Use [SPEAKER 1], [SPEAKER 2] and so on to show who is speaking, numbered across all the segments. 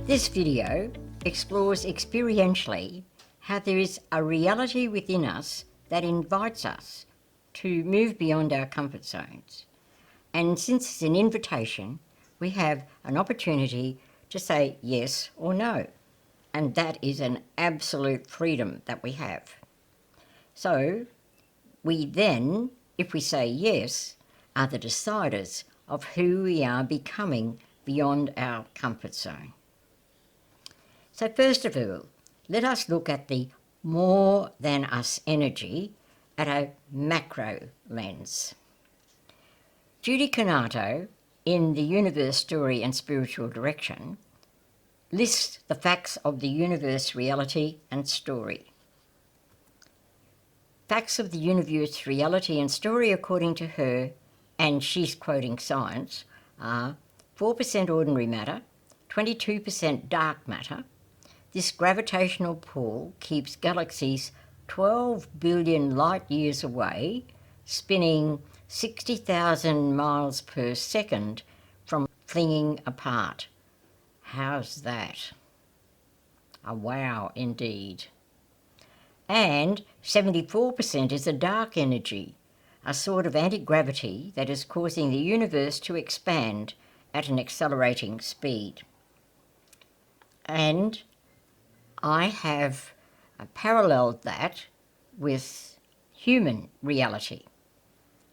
[SPEAKER 1] This video explores experientially how there is a reality within us that invites us to move beyond our comfort zones. And since it's an invitation, we have an opportunity to say yes or no. And that is an absolute freedom that we have. So we then, if we say yes, are the deciders of who we are becoming beyond our comfort zone. So first of all, let us look at the more than us energy at a macro lens. Judy Canato, in The Universe, Story and Spiritual Direction, lists the facts of the universe, reality and story. Facts of the universe, reality and story, according to her, and she's quoting science, are 4% ordinary matter, 22% dark matter. This gravitational pull keeps galaxies 12 billion light years away, spinning 60,000 miles per second from flinging apart. How's that? A wow indeed. And 74% is a dark energy, a sort of anti-gravity that is causing the universe to expand at an accelerating speed. And I have paralleled that with human reality.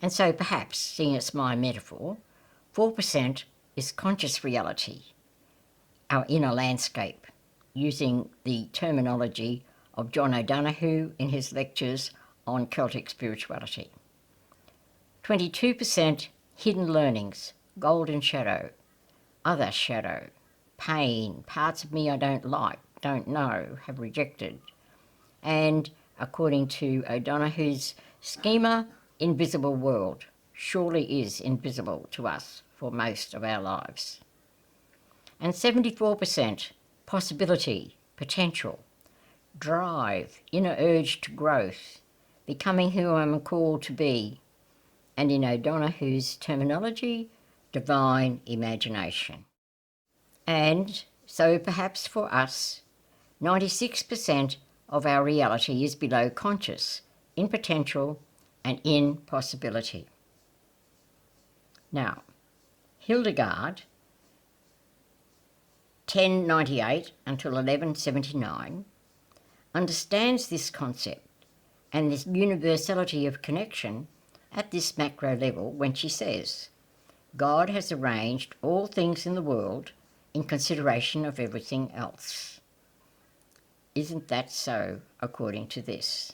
[SPEAKER 1] And so perhaps, seeing it's my metaphor, 4% is conscious reality, our inner landscape, using the terminology of John O'Donoghue in his lectures on Celtic spirituality. 22% hidden learnings, golden shadow, other shadow, pain, parts of me I don't like, don't know, have rejected. And according to O'Donoghue's schema, invisible world surely is invisible to us for most of our lives. And 74% possibility, potential, drive, inner urge to growth, becoming who I'm called to be, and in O'Donoghue's terminology, divine imagination. And so perhaps for us, 96% of our reality is below conscious, in potential and in possibility. Now, Hildegard, 1098 until 1179, understands this concept and this universality of connection at this macro level when she says, God has arranged all things in the world in consideration of everything else. Isn't that so, according to this?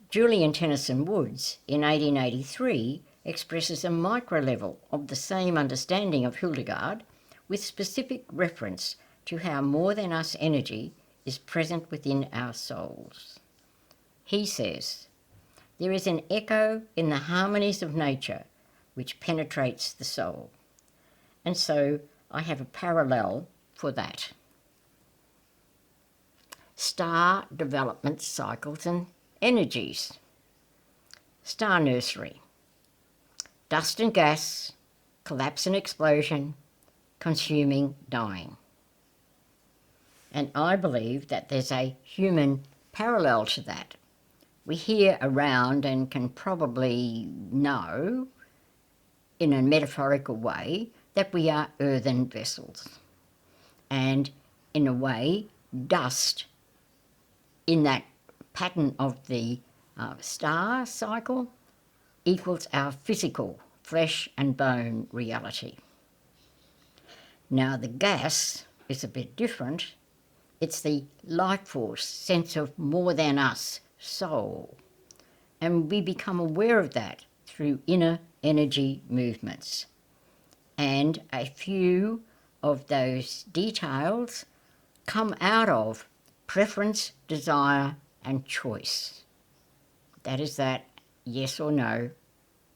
[SPEAKER 1] Julian Tennyson Woods, in 1883, expresses a micro level of the same understanding of Hildegard with specific reference to how more than us energy is present within our souls. He says, there is an echo in the harmonies of nature which penetrates the soul. And so I have a parallel for that. Star development cycles and energies. Star nursery. Dust and gas, collapse and explosion, consuming, dying. And I believe that there's a human parallel to that. We hear around and can probably know, in a metaphorical way, that we are earthen vessels. And in a way, dust in that pattern of the star cycle equals our physical flesh and bone reality. Now the gas is a bit different. It's the life force, sense of more than us, soul. And we become aware of that through inner energy movements. And a few of those details come out of preference, desire and choice. That is that yes or no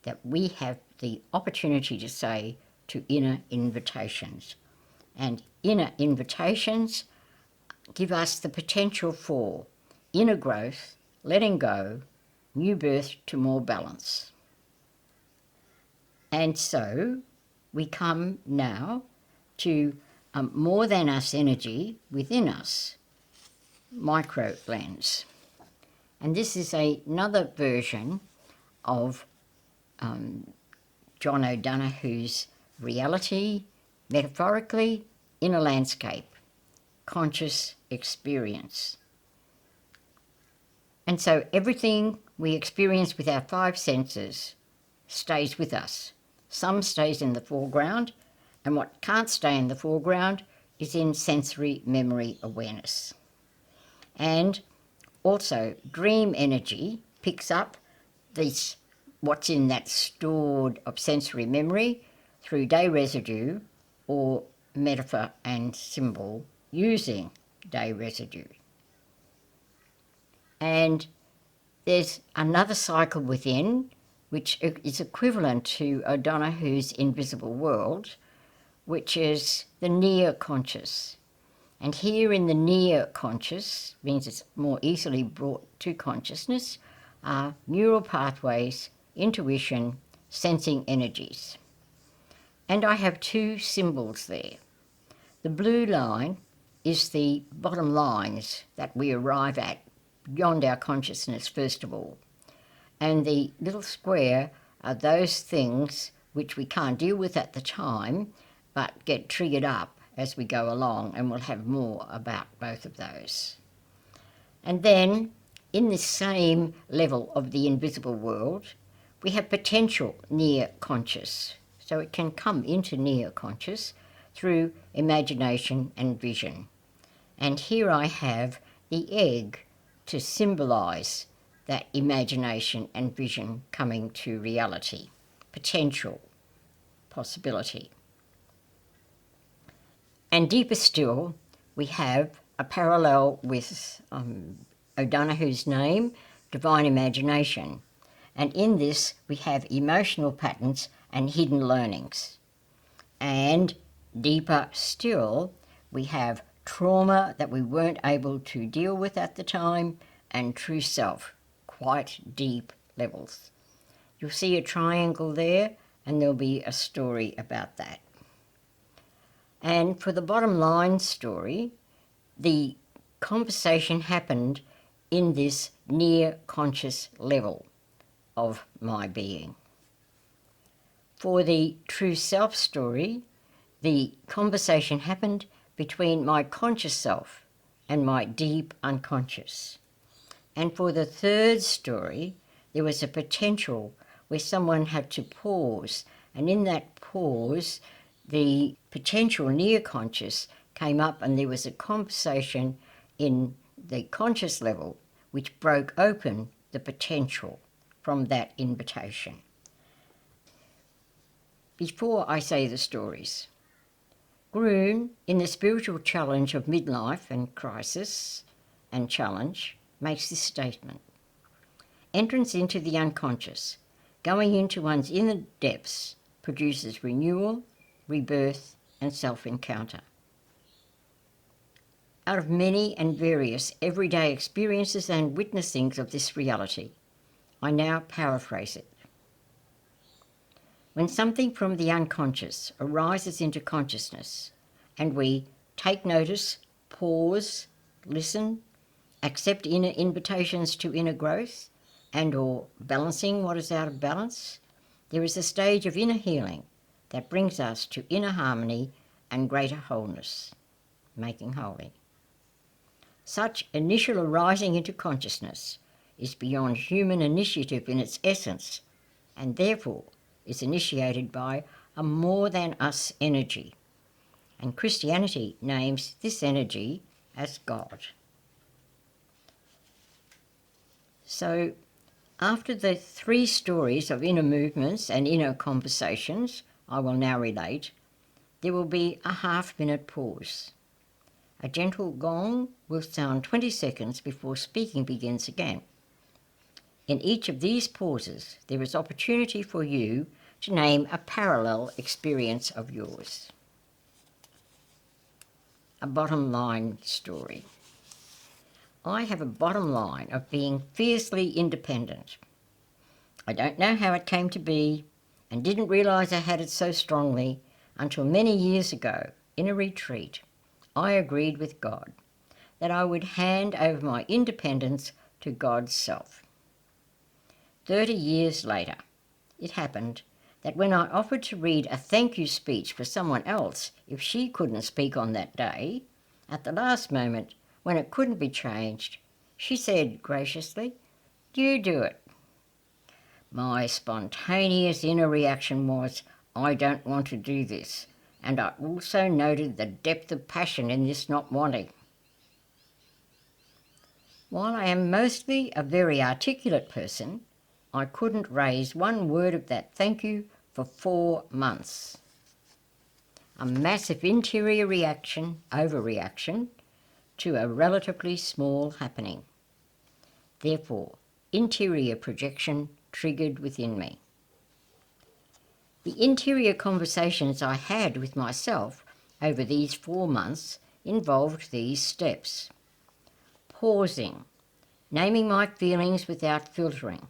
[SPEAKER 1] that we have the opportunity to say to inner invitations. And inner invitations give us the potential for inner growth, letting go, new birth to more balance. And so we come now to a more than us energy within us, micro lens. And this is another version of John O'Donoghue's reality, metaphorically, in a landscape, conscious experience. And so everything we experience with our five senses stays with us. Some stays in the foreground, and what can't stay in the foreground is in sensory memory awareness. And also, dream energy picks up this, what's in that stored of sensory memory through day residue or metaphor and symbol using day residue. And there's another cycle within, which is equivalent to O'Donoghue's invisible world, which is the near conscious. And here in the near conscious, means it's more easily brought to consciousness, are neural pathways, intuition, sensing energies. And I have two symbols there. The blue line is the bottom lines that we arrive at beyond our consciousness, first of all. And the little square are those things which we can't deal with at the time, but get triggered up as we go along, and we'll have more about both of those. And then, in this same level of the invisible world, we have potential near conscious. So it can come into near conscious through imagination and vision. And here I have the egg to symbolise that imagination and vision coming to reality, potential, possibility. And deeper still, we have a parallel with O'Donoghue's name, divine imagination. And in this, we have emotional patterns and hidden learnings. And deeper still, we have trauma that we weren't able to deal with at the time, and true self, quite deep levels. You'll see a triangle there, and there'll be a story about that. And for the bottom line story, the conversation happened in this near conscious level of my being. For the true self story, the conversation happened between my conscious self and my deep unconscious. And for the third story, there was a potential where someone had to pause, and in that pause, the potential near conscious came up, and there was a conversation in the conscious level which broke open the potential from that invitation. Before I say the stories, Groon, in the spiritual challenge of midlife and crisis and challenge, makes this statement. Entrance into the unconscious, going into one's inner depths, produces renewal, rebirth, and self-encounter. Out of many and various everyday experiences and witnessings of this reality, I now paraphrase it. When something from the unconscious arises into consciousness, and we take notice, pause, listen, accept inner invitations to inner growth, and or balancing what is out of balance, there is a stage of inner healing that brings us to inner harmony and greater wholeness, making holy. Such initial arising into consciousness is beyond human initiative in its essence, and therefore is initiated by a more than us energy. And Christianity names this energy as God. So, after the three stories of inner movements and inner conversations I will now relate, there will be a half-minute pause. A gentle gong will sound 20 seconds before speaking begins again. In each of these pauses, there is opportunity for you to name a parallel experience of yours. A bottom line story. I have a bottom line of being fiercely independent. I don't know how it came to be, and didn't realise I had it so strongly until many years ago in a retreat, I agreed with God that I would hand over my independence to God's self. 30 years later, it happened that when I offered to read a thank you speech for someone else if she couldn't speak on that day, at the last moment, when it couldn't be changed, she said graciously, "You do it." My spontaneous inner reaction was, "I don't want to do this," and I also noted the depth of passion in this not wanting. While I am mostly a very articulate person, I couldn't raise one word of that thank you for 4 months. A massive interior overreaction, to a relatively small happening. Therefore, interior projection triggered within me. The interior conversations I had with myself over these 4 months involved these steps. Pausing, naming my feelings without filtering,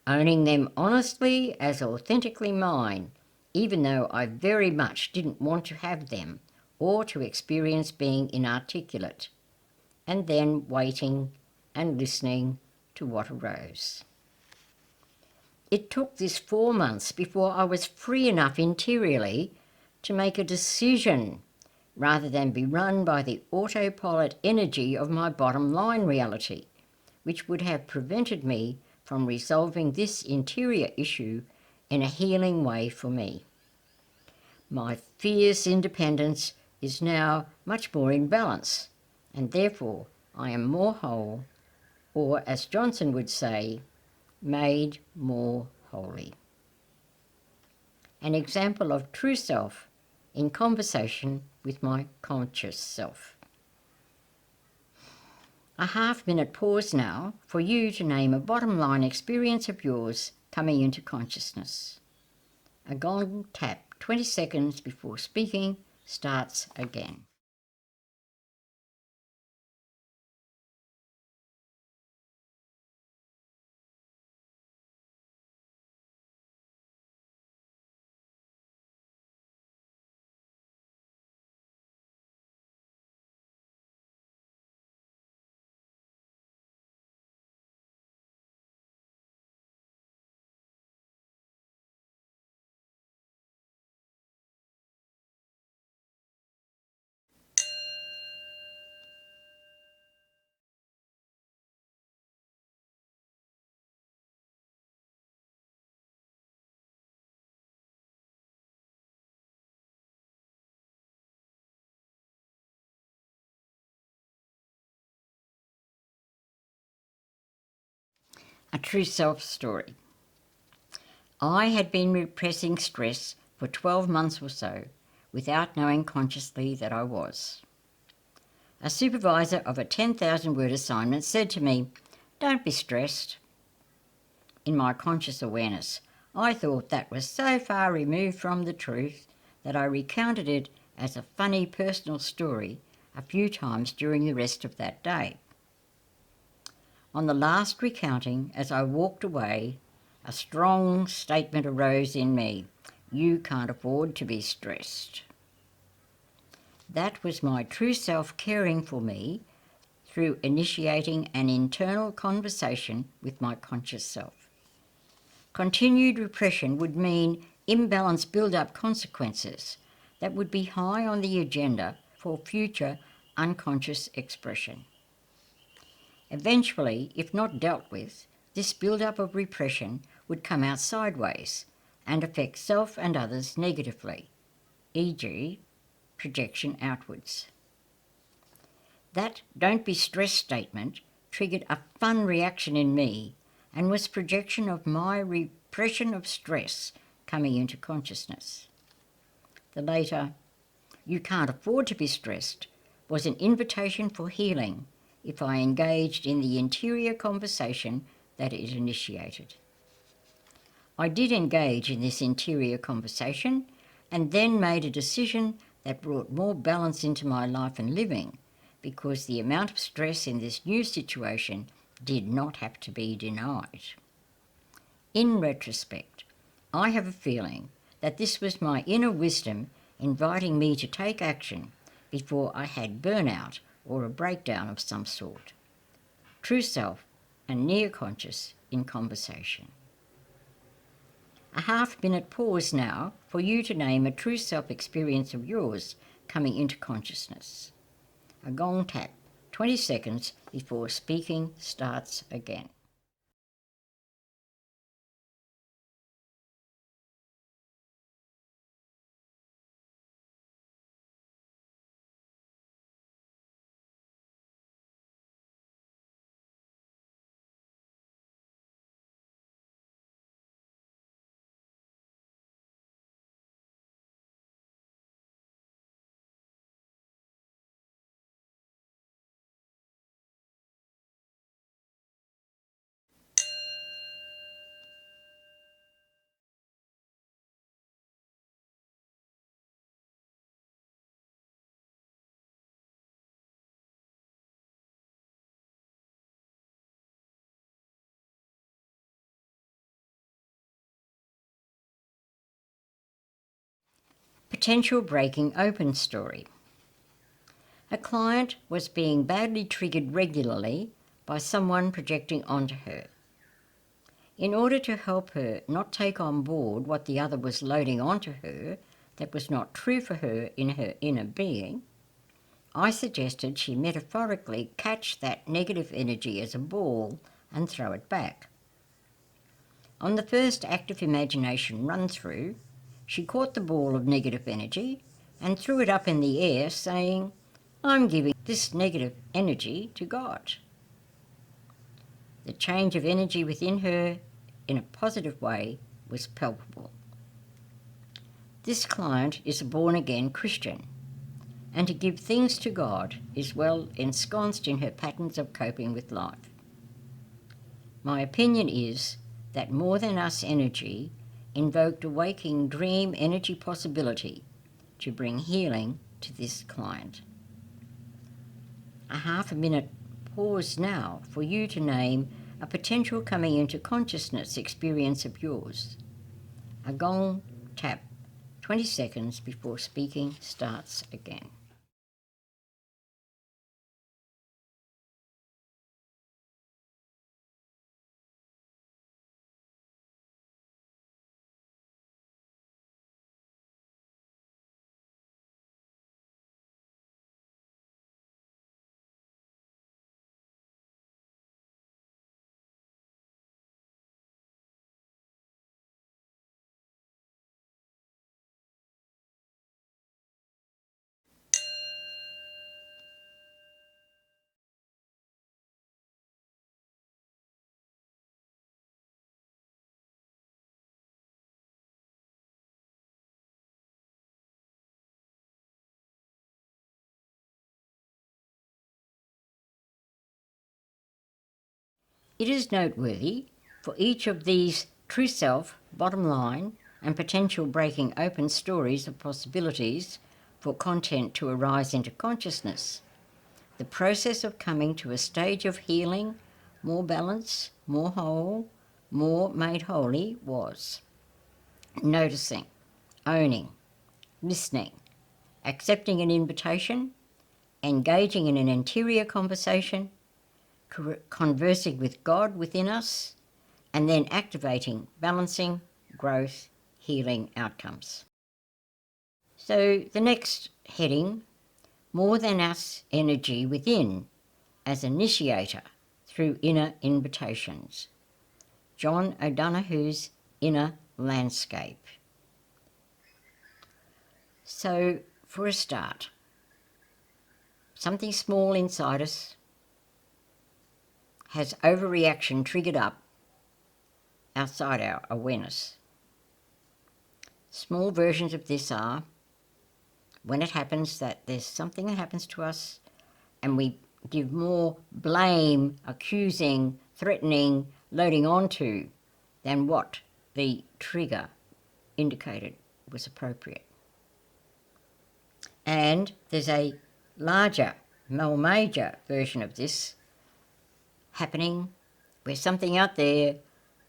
[SPEAKER 1] owning them honestly as authentically mine, even though I very much didn't want to have them or to experience being inarticulate, and then waiting and listening to what arose. It took this 4 months before I was free enough interiorly to make a decision rather than be run by the autopilot energy of my bottom line reality, which would have prevented me from resolving this interior issue in a healing way for me. My fierce independence is now much more in balance, and therefore I am more whole, or as Johnson would say, made more holy. An example of true self in conversation with my conscious self. A half-minute pause now for you to name a bottom-line experience of yours coming into consciousness. A gong tap 20 seconds before speaking starts again. A true self story. I had been repressing stress for 12 months or so without knowing consciously that I was. A supervisor of a 10,000 word assignment said to me, "Don't be stressed." In my conscious awareness, I thought that was so far removed from the truth that I recounted it as a funny personal story a few times during the rest of that day. On the last recounting, as I walked away, a strong statement arose in me: "You can't afford to be stressed." That was my true self caring for me through initiating an internal conversation with my conscious self. Continued repression would mean imbalanced build-up consequences that would be high on the agenda for future unconscious expression. Eventually, if not dealt with, this build-up of repression would come out sideways and affect self and others negatively, e.g., projection outwards. That "don't be stressed" statement triggered a fun reaction in me and was projection of my repression of stress coming into consciousness. The later, "You can't afford to be stressed," was an invitation for healing if I engaged in the interior conversation that it initiated. I did engage in this interior conversation and then made a decision that brought more balance into my life and living, because the amount of stress in this new situation did not have to be denied. In retrospect, I have a feeling that this was my inner wisdom inviting me to take action before I had burnout or a breakdown of some sort. True self and near conscious in conversation. A half-minute pause now for you to name a true self experience of yours coming into consciousness. A gong tap, 20 seconds before speaking starts again. Potential breaking open story. A client was being badly triggered regularly by someone projecting onto her. In order to help her not take on board what the other was loading onto her that was not true for her in her inner being, I suggested she metaphorically catch that negative energy as a ball and throw it back. On the first active imagination run-through, she caught the ball of negative energy and threw it up in the air, saying, "I'm giving this negative energy to God." The change of energy within her in a positive way was palpable. This client is a born-again Christian, and to give things to God is well ensconced in her patterns of coping with life. My opinion is that more than us energy invoked a waking dream energy possibility to bring healing to this client. A half-minute pause now for you to name a potential coming into consciousness experience of yours. A gong tap, 20 seconds before speaking starts again. It is noteworthy for each of these true self, bottom line, and potential breaking open stories of possibilities for content to arise into consciousness. The process of coming to a stage of healing, more balance, more whole, more made holy was noticing, owning, listening, accepting an invitation, engaging in an interior conversation, conversing with God within us, and then activating, balancing, growth, healing outcomes. So the next heading, more than us energy within as initiator through inner invitations. John O'Donoghue's Inner Landscape. So for a start, something small inside us has overreaction triggered up outside our awareness. Small versions of this are when it happens that there's something that happens to us and we give more blame, accusing, threatening, loading onto than what the trigger indicated was appropriate. And there's a larger, more major version of this happening where something out there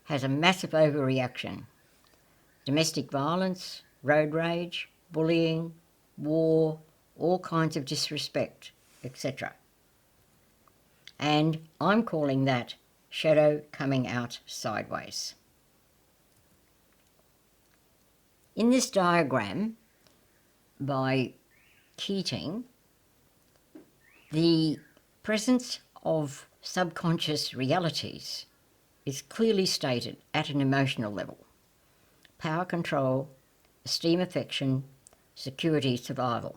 [SPEAKER 1] has a massive overreaction. Domestic violence, road rage, bullying, war, all kinds of disrespect, etc. And I'm calling that shadow coming out sideways. In this diagram by Keating, the presence of subconscious realities is clearly stated at an emotional level. Power, control, esteem, affection, security, survival.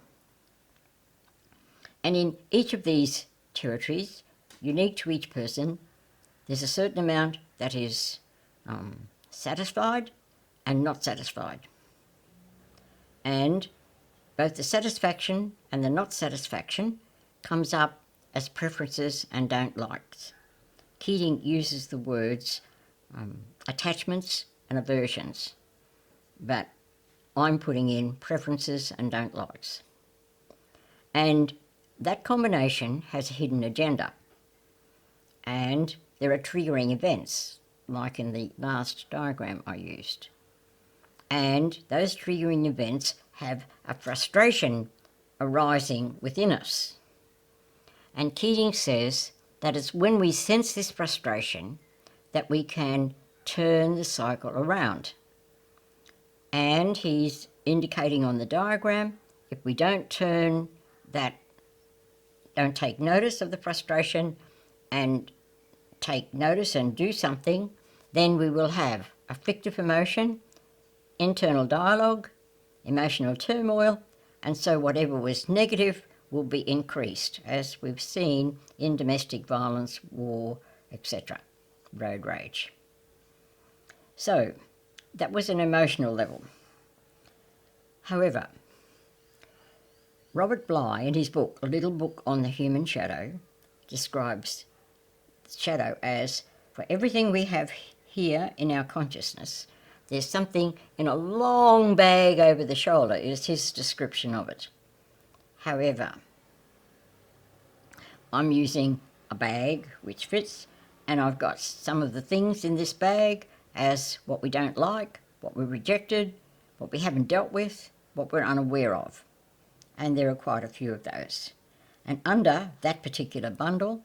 [SPEAKER 1] And in each of these territories, unique to each person, there's a certain amount that is satisfied and not satisfied. And both the satisfaction and the not satisfaction comes up as preferences and don't likes. Keating uses the words attachments and aversions, but I'm putting in preferences and don't likes. And that combination has a hidden agenda. And there are triggering events, like in the last diagram I used. And those triggering events have a frustration arising within us. And Keating says that it's when we sense this frustration that we can turn the cycle around. And he's indicating on the diagram, if we don't take notice of the frustration and take notice and do something, then we will have afflictive emotion, internal dialogue, emotional turmoil, and so whatever was negative will be increased, as we've seen in domestic violence, war, etc., road rage. So that was an emotional level. However, Robert Bly, in his book, A Little Book on the Human Shadow, describes shadow as, for everything we have here in our consciousness, there's something in a long bag over the shoulder, is his description of it. However, I'm using a bag which fits, and I've got some of the things in this bag as what we don't like, what we rejected, what we haven't dealt with, what we're unaware of. And there are quite a few of those. And under that particular bundle,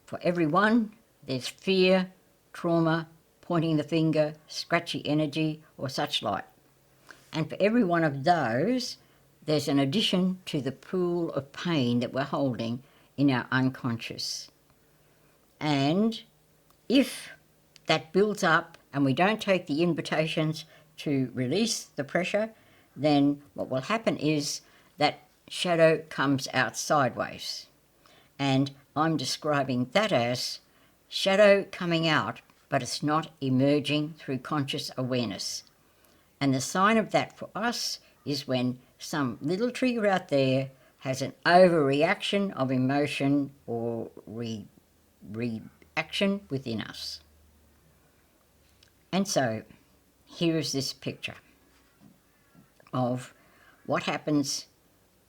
[SPEAKER 1] for every one, there's fear, trauma, pointing the finger, scratchy energy, or such like. And for every one of those, there's an addition to the pool of pain that we're holding in our unconscious. And if that builds up and we don't take the invitations to release the pressure, then what will happen is that shadow comes out sideways. And I'm describing that as shadow coming out, but it's not emerging through conscious awareness. And the sign of that for us is when some little trigger out there has an overreaction of emotion or reaction within us. And so here is this picture of what happens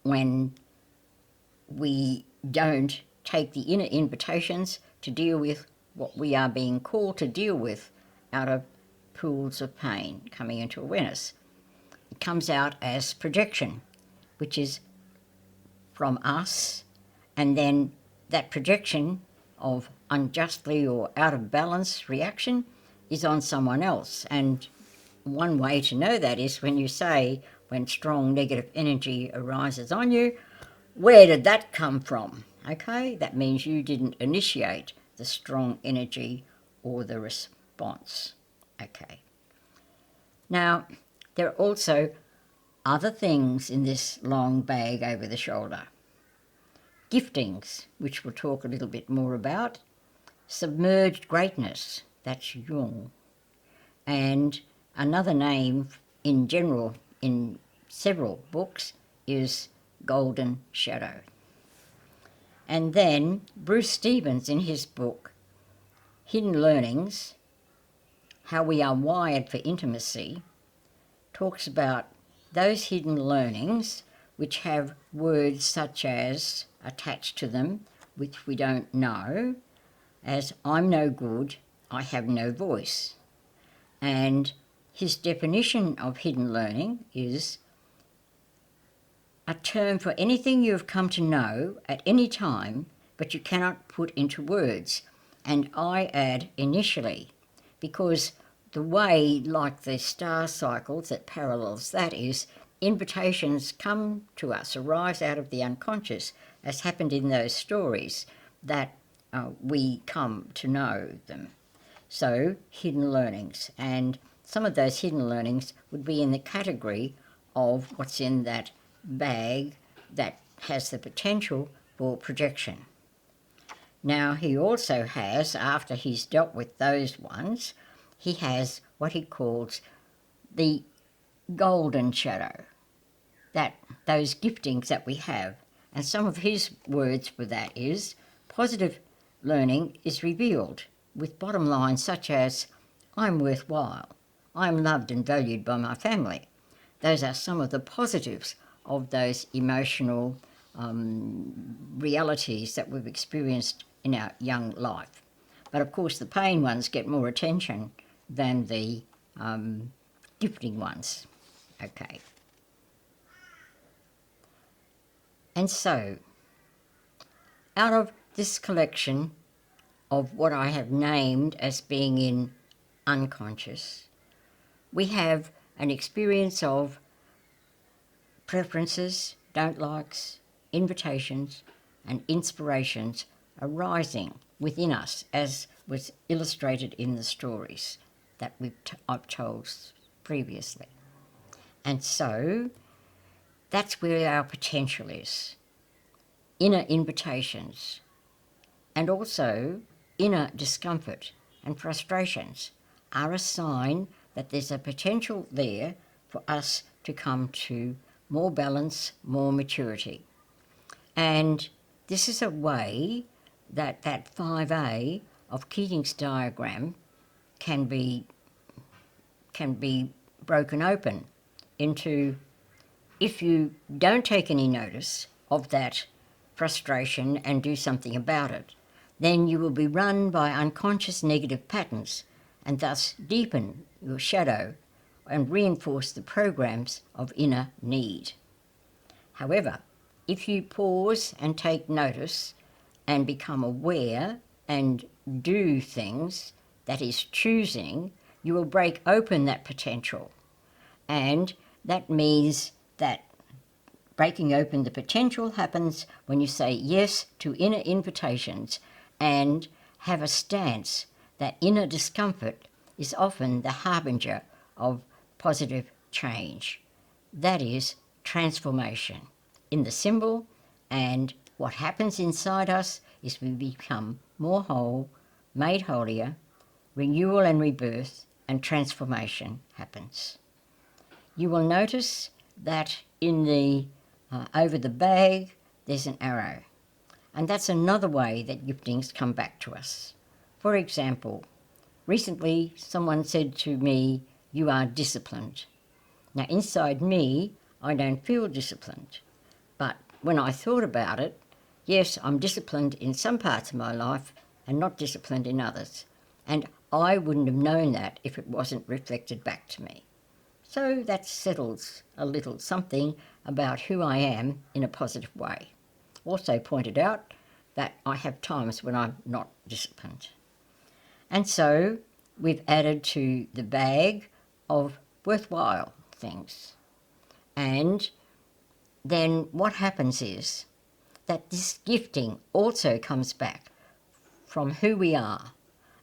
[SPEAKER 1] when we don't take the inner invitations to deal with what we are being called to deal with out of pools of pain coming into awareness. It comes out as projection, which is from us, and then that projection of unjustly or out of balance reaction is on someone else. And one way to know that is when you say, when strong negative energy arises on you, where did that come from? Okay, that means you didn't initiate the strong energy or the response. Okay. Now, there are also other things in this long bag over the shoulder. Giftings, which we'll talk a little bit more about. Submerged greatness, that's Jung. And another name in general in several books is golden shadow. And then Bruce Stevens, in his book Hidden Learnings, How We Are Wired for Intimacy, talks about those hidden learnings which have words such as attached to them, which we don't know, as I'm no good, I have no voice. And his definition of hidden learning is a term for anything you have come to know at any time, but you cannot put into words. And I add initially, because the way, like the star cycles that parallels that, is invitations come to us, arise out of the unconscious, as happened in those stories, that we come to know them. So, hidden learnings. And some of those hidden learnings would be in the category of what's in that bag that has the potential for projection. Now, he also has, after he's dealt with those ones, he has what he calls the golden shadow, those giftings that we have. And some of his words for that is, positive learning is revealed with bottom lines such as, I'm worthwhile, I'm loved and valued by my family. Those are some of the positives of those emotional realities that we've experienced in our young life. But of course the pain ones get more attention than the gifting ones. Okay. And so, out of this collection of what I have named as being in unconscious, we have an experience of preferences, don't likes, invitations, and inspirations arising within us, as was illustrated in the stories that I've told previously. And so that's where our potential is. Inner invitations, and also inner discomfort and frustrations are a sign that there's a potential there for us to come to more balance, more maturity. And this is a way that 5A of Keating's diagram can be broken open into, if you don't take any notice of that frustration and do something about it, then you will be run by unconscious negative patterns and thus deepen your shadow and reinforce the programs of inner need. However, if you pause and take notice and become aware and do things, that is choosing, you will break open that potential. And that means that breaking open the potential happens when you say yes to inner invitations and have a stance that inner discomfort is often the harbinger of positive change. That is transformation in the symbol, and what happens inside us is we become more whole, made holier, renewal and rebirth, and transformation happens. You will notice that in the over the bag there's an arrow, and that's another way that giftings come back to us. For example, recently someone said to me, "You are disciplined." Now inside me I don't feel disciplined, but when I thought about it, yes, I'm disciplined in some parts of my life and not disciplined in others, and I wouldn't have known that if it wasn't reflected back to me. So that settles a little something about who I am in a positive way. Also pointed out that I have times when I'm not disciplined. And so we've added to the bag of worthwhile things. And then what happens is that this gifting also comes back from who we are,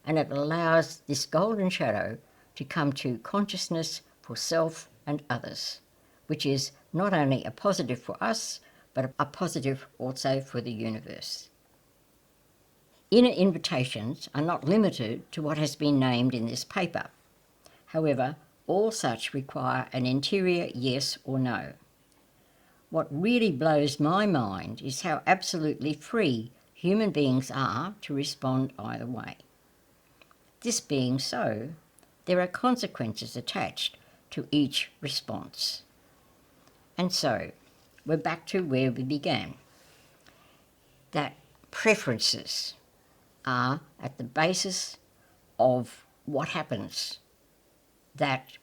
[SPEAKER 1] and it allows this golden shadow to come to consciousness for self and others, which is not only a positive for us, but a positive also for the universe. Inner invitations are not limited to what has been named in this paper. However, all such require an interior yes or no. What really blows my mind is how absolutely free human beings are to respond either way. This being so, there are consequences attached to each response. And so, we're back to where we began, that preferences are at the basis of what happens, that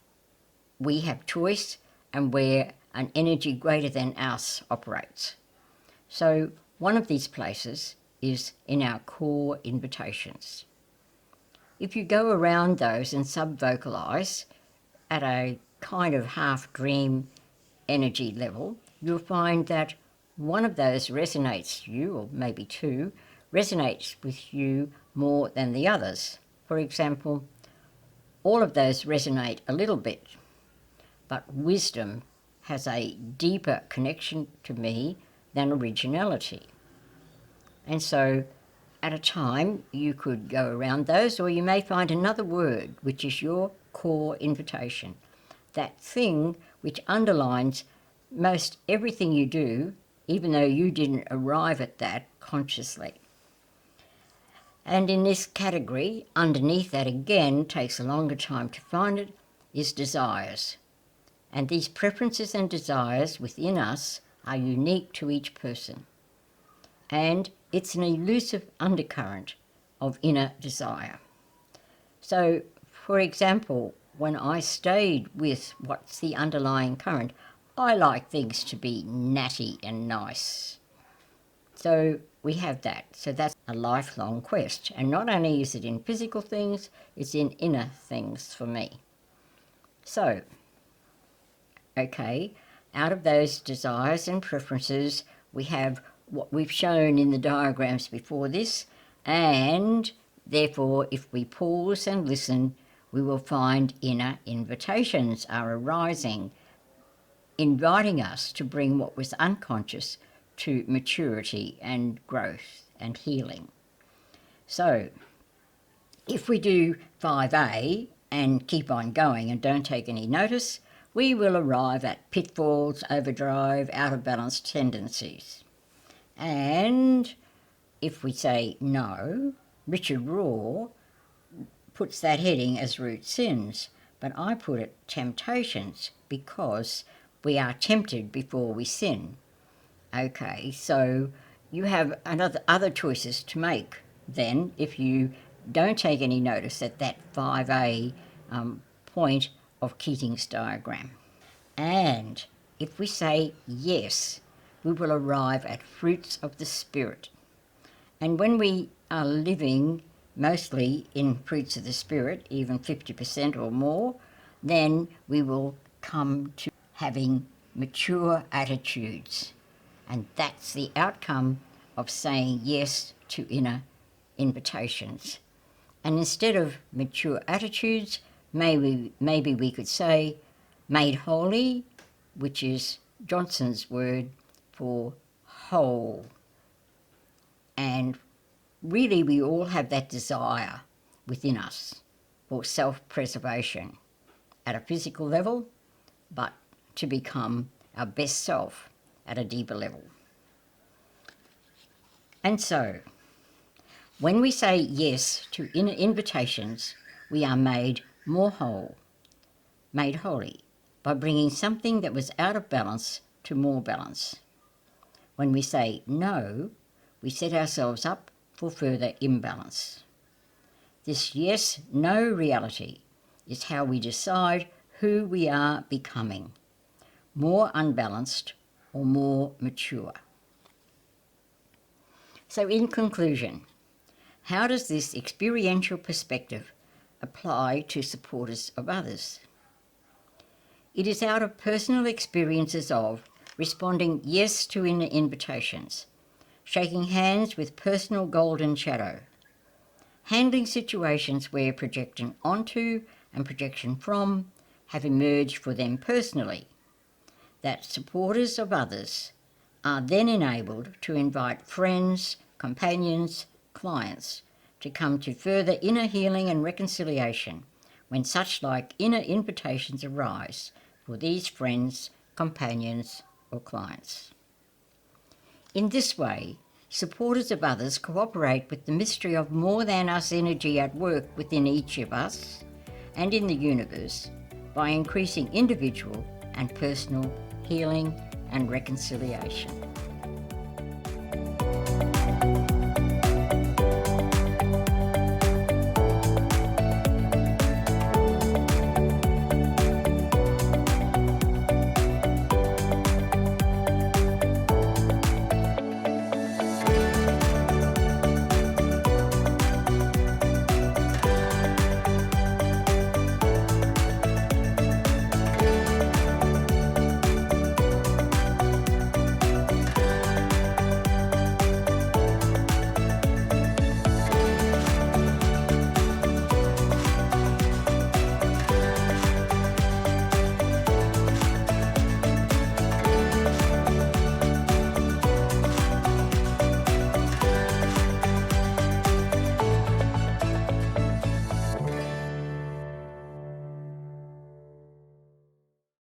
[SPEAKER 1] we have choice and where an energy greater than us operates. So one of these places is in our core invitations. If you go around those and sub-vocalize at a kind of half-dream energy level, you'll find that one of those resonates you, or maybe two, resonates with you more than the others. For example, all of those resonate a little bit, but wisdom has a deeper connection to me than originality. And so at a time you could go around those, or you may find another word which is your core invitation, that thing which underlines most everything you do, even though you didn't arrive at that consciously. And in this category, underneath that again, takes a longer time to find it, is desires. And these preferences and desires within us are unique to each person. And it's an elusive undercurrent of inner desire. So, for example, when I stayed with what's the underlying current, I like things to be natty and nice. So we have that. So that's a lifelong quest. And not only is it in physical things, it's in inner things for me. So, okay, out of those desires and preferences, we have what we've shown in the diagrams before this, and therefore if we pause and listen, we will find inner invitations are arising, inviting us to bring what was unconscious to maturity and growth and healing. So if we do 5A and keep on going and don't take any notice, we will arrive at pitfalls, overdrive, out of balance tendencies. And if we say no, Richard Rohr puts that heading as root sins, but I put it temptations because we are tempted before we sin. Okay, so you have other choices to make then if you don't take any notice at that 5A point of Keating's diagram. And if we say yes, we will arrive at fruits of the Spirit. And when we are living mostly in fruits of the Spirit, even 50% or more, then we will come to having mature attitudes. And that's the outcome of saying yes to inner invitations. And instead of mature attitudes, maybe we could say made holy, which is Johnson's word for whole. And really we all have that desire within us for self-preservation at a physical level, but to become our best self at a deeper level. And so, when we say yes to inner invitations, we are made more whole, made holy, by bringing something that was out of balance to more balance. When we say no, we set ourselves up for further imbalance. This yes-no reality is how we decide who we are becoming, more unbalanced or more mature. So in conclusion, how does this experiential perspective apply to supporters of others? It is out of personal experiences of responding yes to inner invitations, shaking hands with personal golden shadow, handling situations where projection onto and projection from have emerged for them personally, that supporters of others are then enabled to invite friends, companions, clients to come to further inner healing and reconciliation when such like inner invitations arise for these friends, companions, or clients. In this way, supporters of others cooperate with the mystery of more than us energy at work within each of us and in the universe by increasing individual and personal healing and reconciliation.